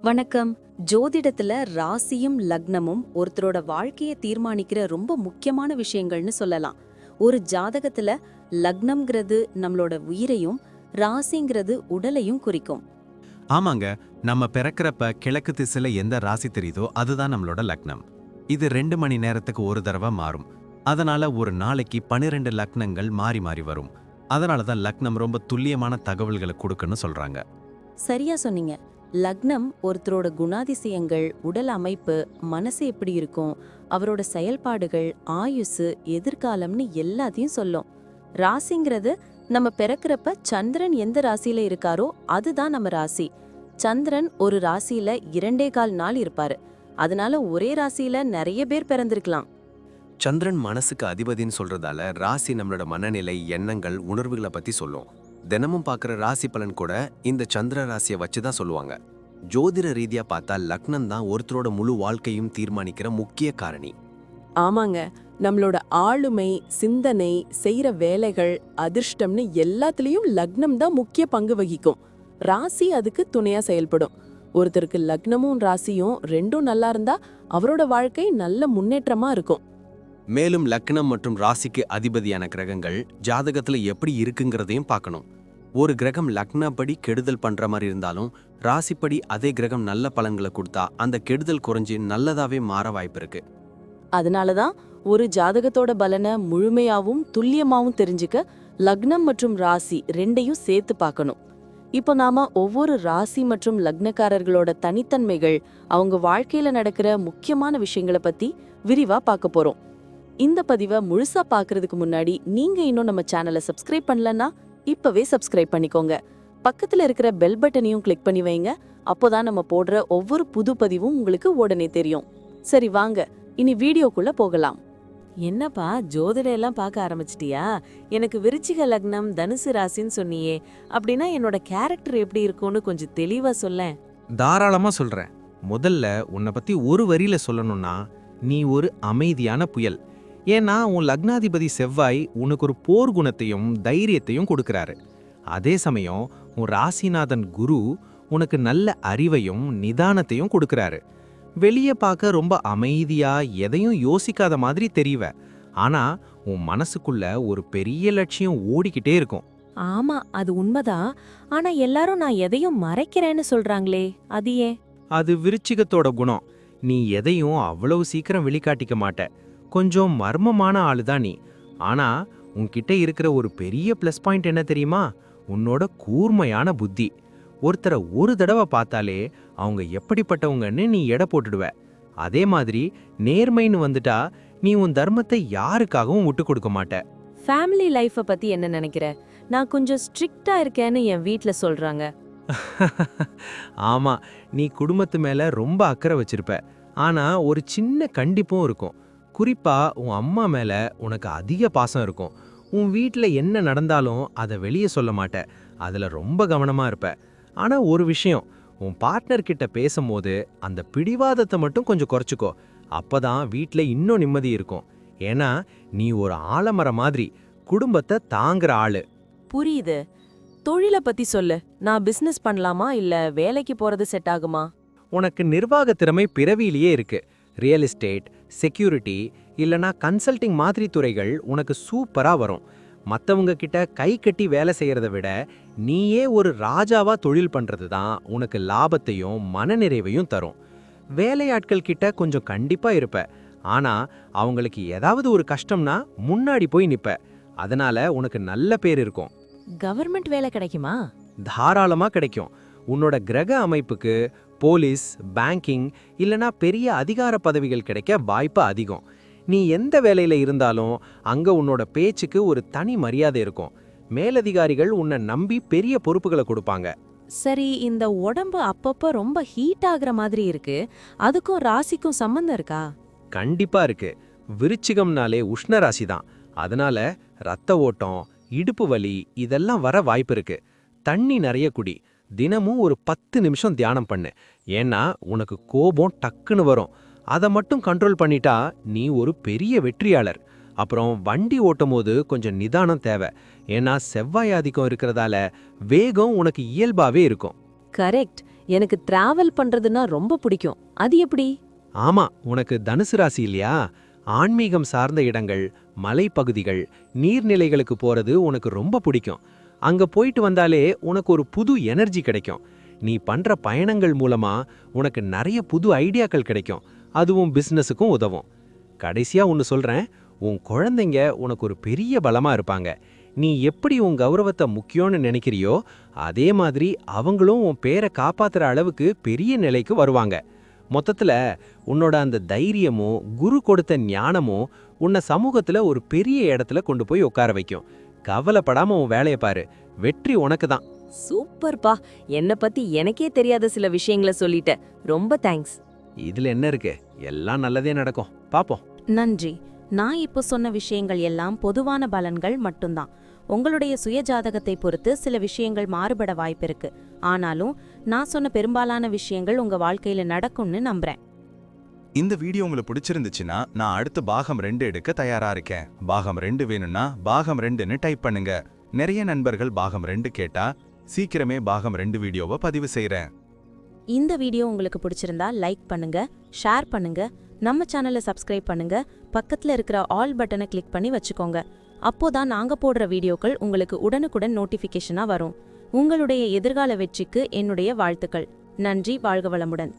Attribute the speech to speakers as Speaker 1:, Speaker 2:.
Speaker 1: வணக்கம். ஜோதிடத்துல ராசியும் லக்னமும் ஒருத்தரோட வாழ்க்கையை தீர்மானிக்கிற ரொம்ப முக்கியமான விஷயங்கள்னு சொல்லலாம். ஒரு ஜாதகத்துல லக்னம்ங்கிறது நம்மளோட உயிரையும், ராசிங்கிறது உடலையும் குறிக்கும்.
Speaker 2: ஆமாங்க. நம்ம பிறக்கிறப்ப கிழக்கு திசையில எந்த ராசி தெரியுதோ அதுதான் நம்மளோட லக்னம். இது 2 மணி நேரத்துக்கு ஒரு தடவை மாறும். அதனால ஒரு நாளைக்கு 12 லக்னங்கள் மாறி மாறி வரும். அதனால தான் லக்னம் ரொம்ப துல்லியமான தகவல்களை கொடுக்குன்னு சொல்றாங்க.
Speaker 1: சரியா சொன்னீங்க. லக்னம் ஒருத்தரோட குணாதிசயங்கள், உடல் அமைப்பு, மனசு எப்படி இருக்கும், அவரோட செயல்பாடுகள், ஆயுசு, எதிர்காலம்னு எல்லாத்தையும் சொல்லும். ராசிங்கிறது நம்ம பிறக்கிறப்ப சந்திரன் எந்த ராசியில இருக்காரோ அதுதான் நம்ம ராசி. சந்திரன் ஒரு ராசியில 2.25 நாள் இருப்பாரு. அதனால ஒரே ராசியில நிறைய பேர் பிறந்திருக்கலாம்.
Speaker 3: சந்திரன் மனசுக்கு அதிபதின்னு சொல்றதால ராசி நம்மளோட மனநிலை, எண்ணங்கள், உணர்வுகளை பத்தி சொல்லும். தினமும் பார்க்குற ராசி பலன் கூட இந்த சந்திர ராசியை வச்சு தான் சொல்லுவாங்க. ஜோதிட ரீதியா பார்த்தா லக்னம் தான் ஒருத்தரோட முழு வாழ்க்கையும் தீர்மானிக்கிற முக்கிய காரணி.
Speaker 4: ஆமாங்க, நம்மளோட ஆளுமை, சிந்தனை, செய்யற வேலைகள், அதிர்ஷ்டம்னு எல்லாத்துலயும் லக்னம் தான் முக்கிய பங்கு வகிக்கும். ராசி அதுக்கு துணையா செயல்படும். ஒருத்தருக்கு லக்னமும் ராசியும் ரெண்டும் நல்லா இருந்தா அவரோட வாழ்க்கை நல்ல முன்னேற்றமா இருக்கும்.
Speaker 3: மேலும் லக்னம் மற்றும் ராசிக்கு அதிபதியான கிரகங்கள் ஜாதகத்துல எப்படி இருக்குங்கிறதையும் பார்க்கணும். ஒரு கிரகம் லக்னப்படி கெடுதல் பண்ற மாதிரி இருந்தாலும் ராசிப்படி அதே கிரகம் நல்ல பலன்களை கொடுத்தா அந்த கெடுதல் குறைஞ்சி நல்லதாவே மாற வாய்ப்பு இருக்கு.
Speaker 4: அதனாலதான் ஒரு ஜாதகத்தோட பலனை முழுமையாவும் துல்லியமாவும் தெரிஞ்சுக்க லக்னம் மற்றும் ராசி ரெண்டையும் சேர்த்து பார்க்கணும். இப்போ நாம ஒவ்வொரு ராசி மற்றும் லக்னக்காரர்களோட தனித்தன்மைகள், அவங்க வாழ்க்கையில நடக்கிற முக்கியமான விஷயங்களை பத்தி விரிவா பார்க்க போறோம். இந்த பதிவை முழுசா பார்க்கறதுக்கு முன்னாடி நீங்க இன்னும் நம்ம சேனலை சப்ஸ்கிரைப் பண்ணலன்னா இப்பவே சப்ஸ்கிரைப் பண்ணிக்கோங்க. பக்கத்துல இருக்கிற பெல் பட்டனையும் கிளிக் பண்ணி வைங்க. அப்போதான் நம்ம போடுற ஒவ்வொரு புது பதிவும் உங்களுக்கு உடனே தெரியும். சரி வாங்க, இனி வீடியோக்குள்ள போகலாம்.
Speaker 5: என்னப்பா ஜோதிடம் எல்லாம் பார்க்க ஆரம்பிச்சிட்டியா? எனக்கு விருச்சிக லக்னம், தனுசு ராசின்னு சொன்னியே, அப்படின்னா என்னோட கேரக்டர் எப்படி இருக்கும்னு கொஞ்சம் தெளிவா சொல்லேன்.
Speaker 6: தாராளமா சொல்றேன். முதல்ல உன்னை பத்தி ஒரு வரியில சொல்லணும்னா, நீ ஒரு அமைதியான புயல். ஏன்னா உன் லக்னாதிபதி செவ்வாய் உனக்கு ஒரு போர் குணத்தையும் தைரியத்தையும் கொடுக்கறாரு. அதே சமயம் உன் ராசிநாதன் குரு உனக்கு நல்ல அறிவையும் நிதானத்தையும் கொடுக்கறாரு. வெளியே பார்க்க ரொம்ப அமைதியா எதையும் யோசிக்காத மாதிரி தெரிவ. ஆனா உன் மனசுக்குள்ள ஒரு பெரிய லட்சியம் ஓடிக்கிட்டே இருக்கும்.
Speaker 5: ஆமா, அது உண்மைதான். ஆனா எல்லாரும் நான் எதையும் மறைக்கிறேன்னு சொல்றாங்களே, அது ஏன்?
Speaker 6: அது விருச்சிகத்தோட குணம். நீ எதையும் அவ்வளவு சீக்கிரம் வெளிக்காட்டிக்க மாட்ட. கொஞ்சம் மர்மமான ஆளுதான் நீ. ஆனா உன்கிட்ட இருக்கிற ஒரு பெரிய ப்ளஸ் பாயிண்ட் என்ன தெரியுமா? உன்னோட கூர்மையான புத்தி. ஒருத்தரை ஒரு தடவை பார்த்தாலே அவங்க எப்படிப்பட்டவங்கன்னு நீ எடை போட்டுடுவ. அதே மாதிரி நேர்மைன்னு வந்துட்டா நீ உன் தர்மத்தை யாருக்காகவும் விட்டு கொடுக்க மாட்ட.
Speaker 5: ஃபேமிலி லைஃப பத்தி என்ன நினைக்கிற? நான் கொஞ்சம் ஸ்ட்ரிக்ட்டா இருக்கேன்னு என் வீட்ல சொல்றாங்க.
Speaker 6: ஆமா, நீ குடும்பத்து மேல ரொம்ப அக்கறை வச்சிருப்ப. ஆனா ஒரு சின்ன கண்டிப்பும் இருக்கும். குறிப்பா உன் அம்மா மேல உனக்கு அதிக பாசம் இருக்கும். உன் வீட்ல என்ன நடந்தாலும் அதை வெளியே சொல்ல மாட்ட. அதுல ரொம்ப கவனமா இருப்ப. ஆனா ஒரு விஷயம், உன் பார்ட்னர் கிட்ட பேசும்போது அந்த பிடிவாதத்தை மட்டும் கொஞ்சம் குறைச்சுக்கோ. அப்பதான் வீட்ல இன்னும் நிம்மதி இருக்கும். ஏன்னா நீ ஒரு ஆலமரம் மாதிரி குடும்பத்தை தாங்குற ஆளு.
Speaker 5: புரியுது. தொழில பத்தி சொல்லு. நான் பிசினஸ் பண்ணலாமா இல்ல வேலைக்கு போறது செட் ஆகுமா?
Speaker 6: உனக்கு நிர்வாக திறமை பிறவியிலேயே இருக்கு. ரியல் எஸ்டேட், செக்யூரிட்டி இல்லனா கன்சல்டிங் மாதிரி துறைகள் உனக்கு சூப்பரா வரும். மற்றவங்க கிட்ட கை கட்டி வேலை செய்யறத விட நீயே ஒரு ராஜாவா தொழில் பண்றது தான் உனக்கு லாபத்தையும் மனநிறைவையும் தரும். வேலையாட்கள் கிட்ட கொஞ்சம் கண்டிப்பா இருப்ப. ஆனா அவங்களுக்கு ஏதாவது ஒரு கஷ்டம்னா முன்னாடி போய் நிப்ப. அதனால உனக்கு நல்ல பேர் இருக்கும்.
Speaker 5: கவர்மெண்ட் வேலை கிடைக்குமா?
Speaker 6: தாராளமா கிடைக்கும். உன்னோட கிரக அமைப்புக்கு போலீஸ், பேங்கிங் இல்லனா பெரிய அதிகார பதவிகள் கிடைக்க வாய்ப்பு அதிகம். நீ எந்த வேலையில இருந்தாலும் அங்க உன்னோட பேச்சுக்கு ஒரு தனி மரியாதை இருக்கும். மேலதிகாரிகள் உன்னை நம்பி பெரிய பொறுப்புகளை கொடுப்பாங்க.
Speaker 5: சரி, இந்த உடம்பு அப்பப்ப ரொம்ப ஹீட் ஆகுற மாதிரி இருக்கு. அதுக்கும் ராசிக்கும் சம்பந்தம் இருக்கா?
Speaker 6: கண்டிப்பா இருக்கு. விருச்சிகம்னாலே உஷ்ண ராசி தான். அதனால ரத்த ஓட்டம், இடுப்பு வலி இதெல்லாம் வர வாய்ப்பு இருக்கு. தண்ணி நிறைய குடி. தினமும் ஒரு 10 நிமிஷம் தியானம் பண்ணு. ஏன்னா உனக்கு கோபம் டக்குன்னு வரும். அதை மட்டும் கண்ட்ரோல் பண்ணிட்டா நீ ஒரு பெரிய வெற்றியாளர். அப்புறம் வண்டி ஓட்டும் போது கொஞ்சம் நிதானம் தேவை. ஏன்னா செவ்வாய் ஆதிக்கம் இருக்கிறதால வேகம் உனக்கு இயல்பாவே இருக்கும்.
Speaker 5: கரெக்ட். எனக்கு டிராவல் பண்றதுன்னா ரொம்ப பிடிக்கும். அது எப்படி?
Speaker 6: ஆமா, உனக்கு தனுசு ராசி இல்லையா? ஆன்மீகம் சார்ந்த இடங்கள், மலைப்பகுதிகள், நீர்நிலைகளுக்கு போறது உனக்கு ரொம்ப பிடிக்கும். அங்க போயிட்டு வந்தாலே உனக்கு ஒரு புது எனர்ஜி கிடைக்கும். நீ பண்ற பயணங்கள் மூலமா உனக்கு நிறைய புது ஐடியாக்கள் கிடைக்கும். அதுவும் பிசினஸுக்கும் உதவும். கடைசியா ஒன்னு சொல்றேன், உன் குழந்தைங்க உனக்கு ஒரு பெரிய பலமா இருப்பாங்க. நீ எப்படி உன் கௌரவத்தை முக்கியம்னு நினைக்கிறியோ அதே மாதிரி அவங்களும் உன் பேரை காப்பாத்துற அளவுக்கு பெரிய நிலைக்கு வருவாங்க. மொத்தத்துல உன்னோட அந்த தைரியமும் குரு கொடுத்த ஞானமும் உன்னை சமூகத்துல ஒரு பெரிய இடத்துல கொண்டு போய் உட்கார வைக்கும். கவலைப்படாம உன் வேலையை பாரு, வெற்றி உனக்கு தான்.
Speaker 5: சூப்பர்ப்பா. என்ன பத்தி எனக்கே தெரியாத சில விஷயங்களை சொல்லிட்ட. ரொம்ப தேங்க்ஸ்.
Speaker 6: இதுல என்ன இருக்கு, எல்லாம் நல்லதே நடக்கும். பாப்போம்.
Speaker 1: நன்றி. நான் இப்போ சொன்ன விஷயங்கள் எல்லாம் பொதுவான பலன்கள் மட்டும்தான். உங்களுடைய சுய ஜாதகத்தை பொறுத்து சில விஷயங்கள் மாறுபட வாய்ப்பிருக்கு. ஆனாலும் நான் சொன்ன பெரும்பாலான விஷயங்கள் உங்க வாழ்க்கையில நடக்கும்னு நம்புறேன்.
Speaker 7: இந்த வீடியோ உங்களுக்கு பிடிச்சிருந்துச்சுன்னா நான் அடுத்து பாகம் 2 எடுக்க தயாரா இருக்கேன். பாகம் 2 வேணும்னா பாகம் 2ன்னு டைப் பண்ணுங்க. நிறைய நண்பர்கள் பாகம் 2 கேட்டா சீக்கிரமே பாகம் 2 வீடியோவை பதிவு செய்றேன்.
Speaker 1: இந்த வீடியோ உங்களுக்கு பிடிச்சிருந்தா லைக் பண்ணுங்க, ஷேர் பண்ணுங்க, நம்ம சேனலை சப்ஸ்கிரைப் பண்ணுங்க, பக்கத்துல இருக்கிற ஆல் பட்டனை கிளிக் பண்ணி வச்சுக்கோங்க. அப்போதான் நாங்க போடுற வீடியோக்கள் உங்களுக்கு உடனுக்குடன் நோட்டிஃபிகேஷனா வரும். உங்களுடைய எதிர்கால வெற்றிக்கு என்னுடைய வாழ்த்துக்கள். நன்றி. வாழ்க வளமுடன்.